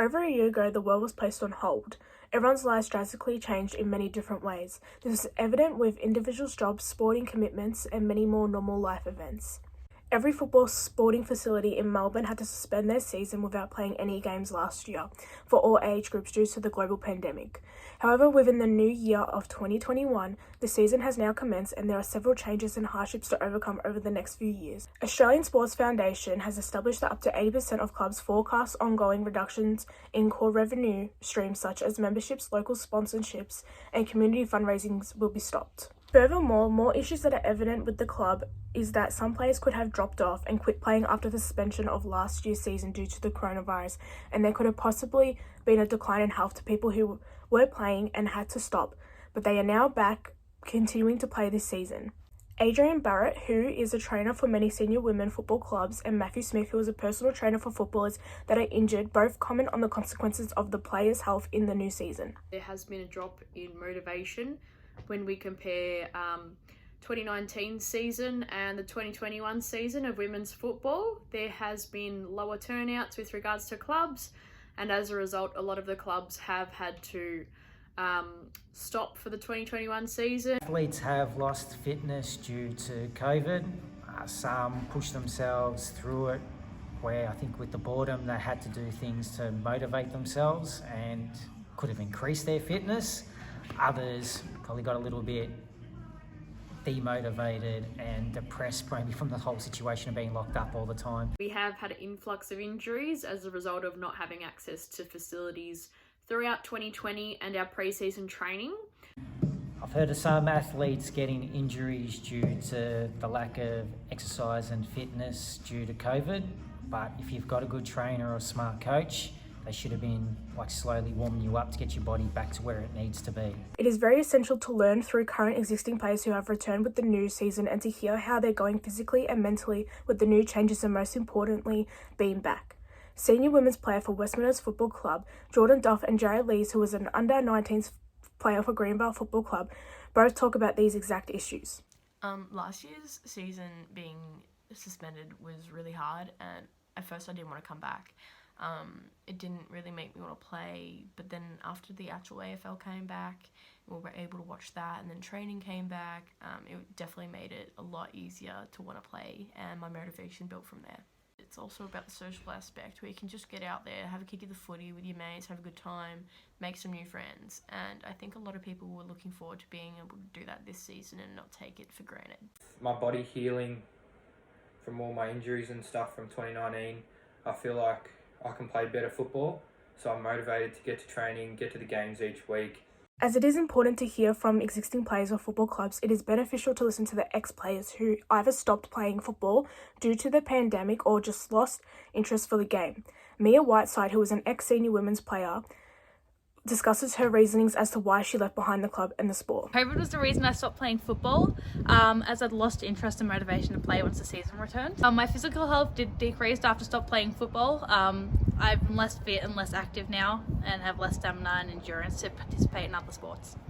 Over a year ago, the world was placed on hold. Everyone's lives drastically changed in many different ways. This is evident with individuals' jobs, sporting commitments, and many more normal life events. Every football sporting facility in Melbourne had to suspend their season without playing any games last year for all age groups due to the global pandemic. However, within the new year of 2021, the season has now commenced and there are several changes and hardships to overcome over the next few years. Australian Sports Foundation has established that up to 80% of clubs forecast ongoing reductions in core revenue streams such as memberships, local sponsorships, and community fundraisings will be stopped. Furthermore, more issues that are evident with the club is that some players could have dropped off and quit playing after the suspension of last year's season due to the coronavirus, and there could have possibly been a decline in health to people who were playing and had to stop, but they are now back continuing to play this season. Adrian Barrett, who is a trainer for many senior women football clubs, and Matthew Smith, who is a personal trainer for footballers that are injured, both comment on the consequences of the players' health in the new season. There has been a drop in motivation when we compare 2019 season and the 2021 season of women's football. There has been lower turnouts with regards to clubs, and as a result, a lot of the clubs have had to stop for the 2021 season. Athletes have lost fitness due to COVID. Some pushed themselves through it, where I think with the boredom they had to do things to motivate themselves and could have increased their fitness. Others probably got a little bit demotivated and depressed maybe from the whole situation of being locked up all the time. We have had an influx of injuries as a result of not having access to facilities throughout 2020 and our pre-season training. I've heard of some athletes getting injuries due to the lack of exercise and fitness due to COVID, but if you've got a good trainer or a smart coach, they should have been slowly warming you up to get your body back to where it needs to be. It is very essential to learn through current existing players who have returned with the new season and to hear how they're going physically and mentally with the new changes and most importantly, being back. Senior women's player for Westmeadows Football Club, Jordan Duff, and Jared Lees, who was an under-19s player for Greenvale Football Club, both talk about these exact issues. Last year's season being suspended was really hard, and at first I didn't want to come back. It didn't really make me want to play, but then after the actual AFL came back, we were able to watch that, and then training came back. It definitely made it a lot easier to want to play, and my motivation built from there. It's also about the social aspect, where you can just get out there, have a kick of the footy with your mates, have a good time, make some new friends, and I think a lot of people were looking forward to being able to do that this season and not take it for granted. My body healing from all my injuries and stuff from 2019, I feel like I can play better football, so I'm motivated to get to training, get to the games each week. As it is important to hear from existing players of football clubs, it is beneficial to listen to the ex-players who either stopped playing football due to the pandemic or just lost interest for the game. Mia Whiteside, who is an ex-senior women's player, discusses her reasonings as to why she left behind the club and the sport. COVID was the reason I stopped playing football, as I'd lost interest and motivation to play once the season returned. My physical health did decrease after stopped playing football. I'm less fit and less active now and have less stamina and endurance to participate in other sports.